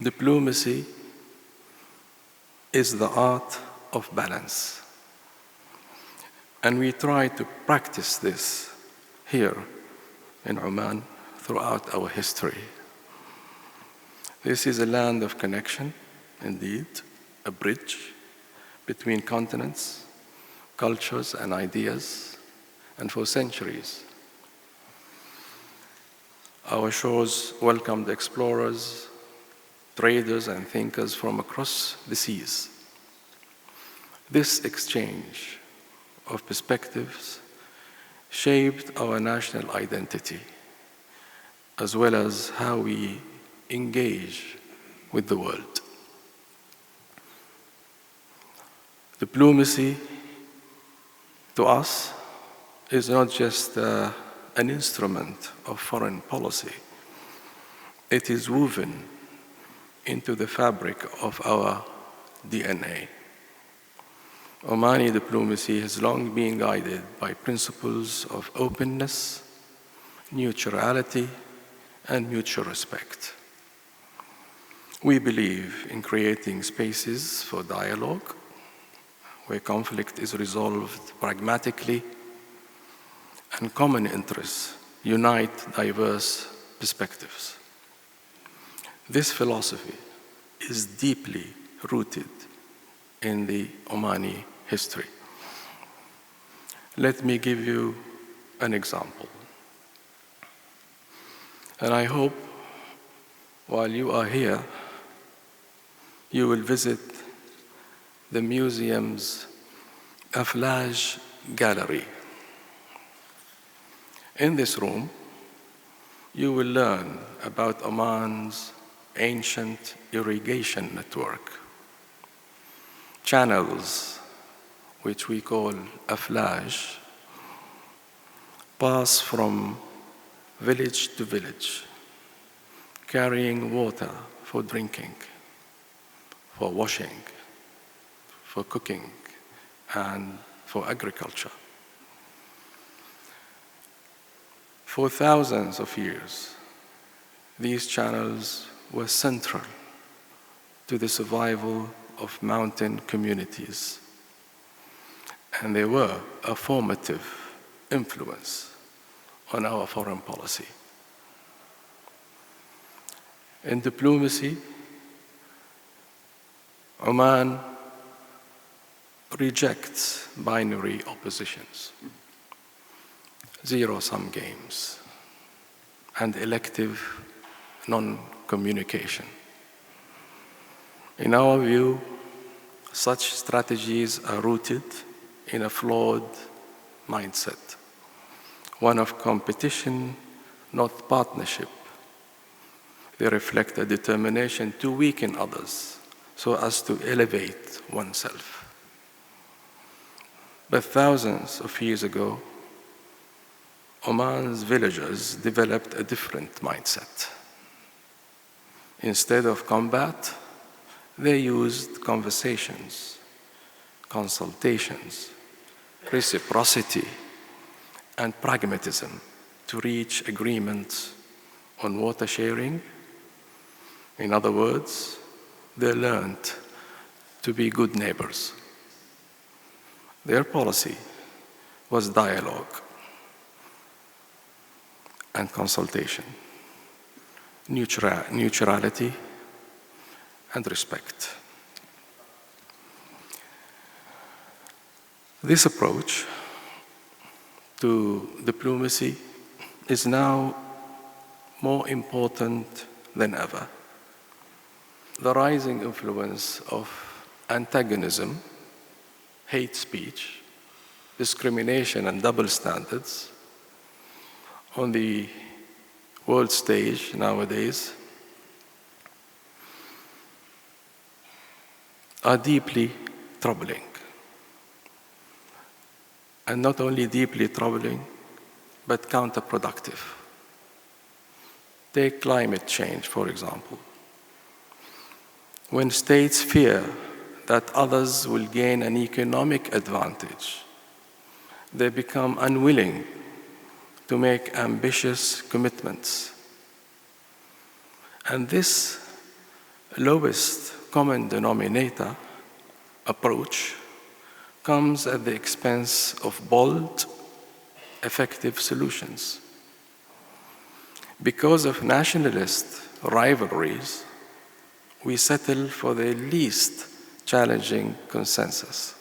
Diplomacy is the art of balance. And we try to practice this here in Oman throughout our history. This is a land of connection, indeed, a bridge between continents, cultures, and ideas, and for centuries. Our shores welcomed explorers, traders, and thinkers from across the seas. This exchange of perspectives shaped our national identity, as well as how we engage with the world. Diplomacy, to us, is not just an instrument of foreign policy. It is woven into the fabric of our DNA. Omani diplomacy has long been guided by principles of openness, neutrality, and mutual respect. We believe in creating spaces for dialogue, where conflict is resolved pragmatically, and common interests unite diverse perspectives. This philosophy is deeply rooted in the Omani history. Let me give you an example. And I hope while you are here, you will visit the museum's Aflaj Gallery. In this room, you will learn about Oman's ancient irrigation network, channels, which we call Aflaj, pass from village to village, carrying water for drinking, for washing, for cooking, and for agriculture. For thousands of years, these channels were central to the survival of mountain communities, and they were a formative influence on our foreign policy. In diplomacy, Oman rejects binary oppositions, zero-sum games, and elective non-communication. In our view, such strategies are rooted in a flawed mindset, one of competition, not partnership. They reflect a determination to weaken others so as to elevate oneself. But thousands of years ago, Oman's villagers developed a different mindset. Instead of combat, they used conversations, consultations, reciprocity, and pragmatism to reach agreements on water sharing. In other words, they learned to be good neighbors. Their policy was dialogue and consultation, neutrality, and respect. This approach to diplomacy is now more important than ever. The rising influence of antagonism, hate speech, discrimination, and double standards on the world stage nowadays are deeply troubling. And not only deeply troubling, but counterproductive. Take climate change, for example. When states fear that others will gain an economic advantage, they become unwilling to make ambitious commitments. And this lowest common denominator approach comes at the expense of bold, effective solutions. Because of nationalist rivalries, we settle for the least challenging consensus.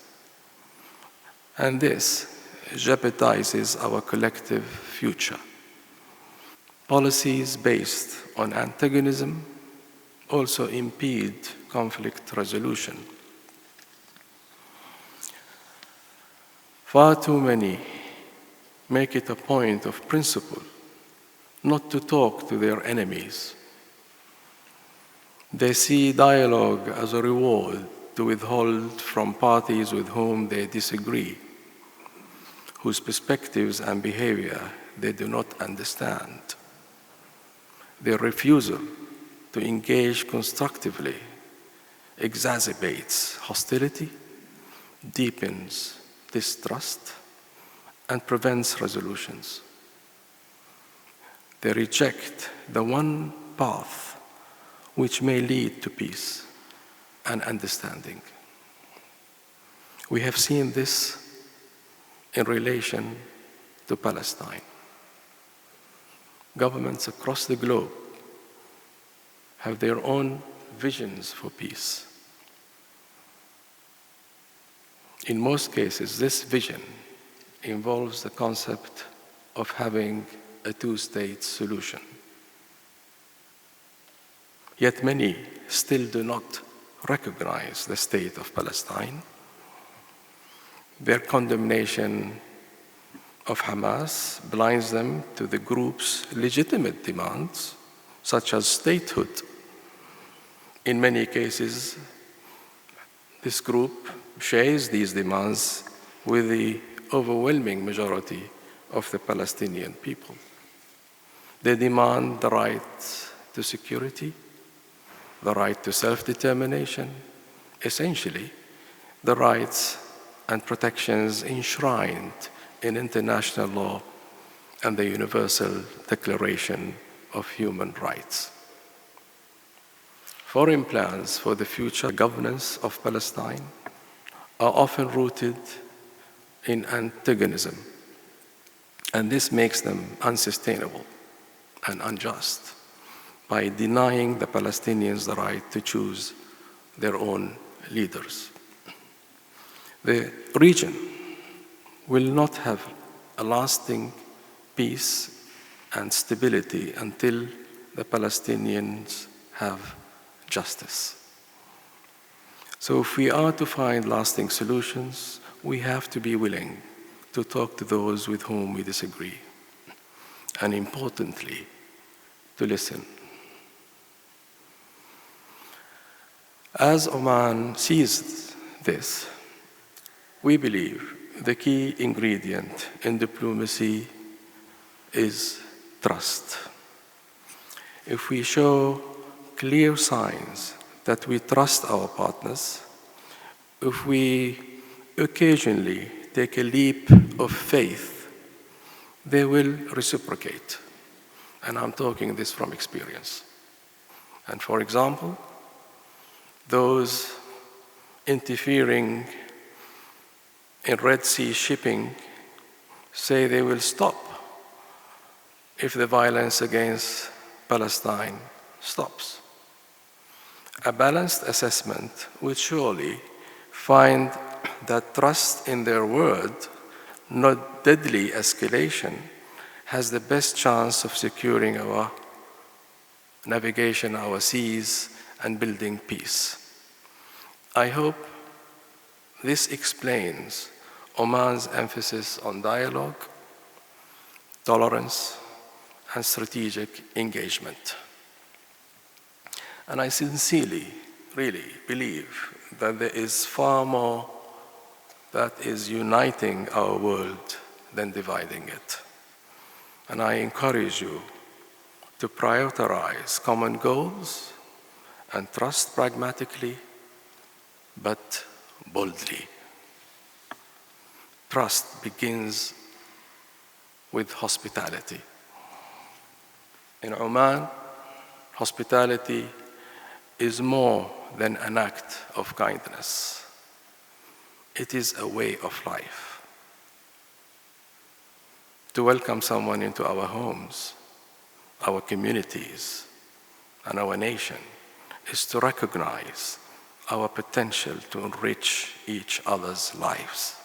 And this jeopardizes our collective future. Policies based on antagonism also impede conflict resolution. Far too many make it a point of principle not to talk to their enemies. They see dialogue as a reward to withhold from parties with whom they disagree, whose perspectives and behavior they do not understand. Their refusal to engage constructively exacerbates hostility, deepens distrust, and prevents resolutions. They reject the one path which may lead to peace and understanding. We have seen this in relation to Palestine. Governments across the globe have their own visions for peace. In most cases, this vision involves the concept of having a two-state solution. Yet many still do not recognize the state of Palestine. Their condemnation of Hamas blinds them to the group's legitimate demands, such as statehood. In many cases, this group shares these demands with the overwhelming majority of the Palestinian people. They demand the right to security, the right to self-determination, essentially the rights and protections enshrined in international law and the Universal Declaration of Human Rights. Foreign plans for the future governance of Palestine are often rooted in antagonism, and this makes them unsustainable and unjust by denying the Palestinians the right to choose their own leaders. The region will not have a lasting peace and stability until the Palestinians have justice. So if we are to find lasting solutions, we have to be willing to talk to those with whom we disagree, and importantly, to listen. As Oman sees this, we believe the key ingredient in diplomacy is trust. If we show clear signs that we trust our partners, if we occasionally take a leap of faith, they will reciprocate. And I'm talking this from experience. And for example, those interfering in Red Sea shipping say they will stop if the violence against Palestine stops. A balanced assessment would surely find that trust in their word, not deadly escalation, has the best chance of securing our navigation, our seas, and building peace. I hope this explains Oman's emphasis on dialogue, tolerance, and strategic engagement. And I sincerely, really believe that there is far more that is uniting our world than dividing it. And I encourage you to prioritize common goals and trust pragmatically, but boldly. Trust begins with hospitality. In Oman, hospitality is more than an act of kindness. It is a way of life. To welcome someone into our homes, our communities, and our nation is to recognize our potential to enrich each other's lives.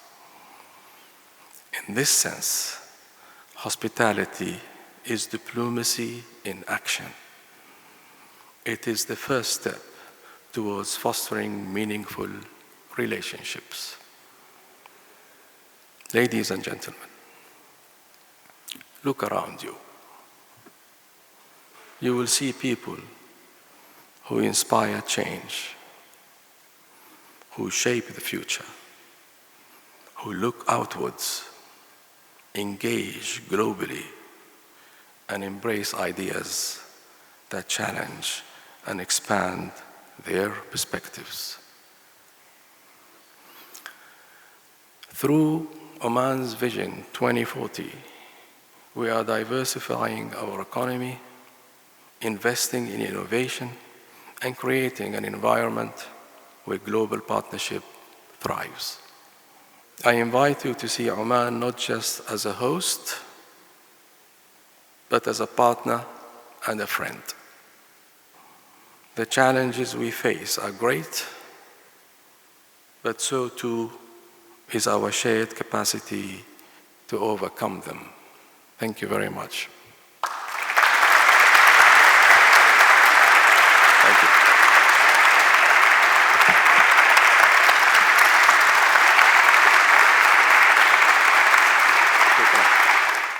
In this sense, hospitality is diplomacy in action. It is the first step towards fostering meaningful relationships. Ladies and gentlemen, look around you. You will see people who inspire change, who shape the future, who look outwards, engage globally, and embrace ideas that challenge and expand their perspectives. Through Oman's Vision 2040, we are diversifying our economy, investing in innovation, and creating an environment where global partnership thrives. I invite you to see Oman not just as a host, but as a partner and a friend. The challenges we face are great, but so too is our shared capacity to overcome them. Thank you very much.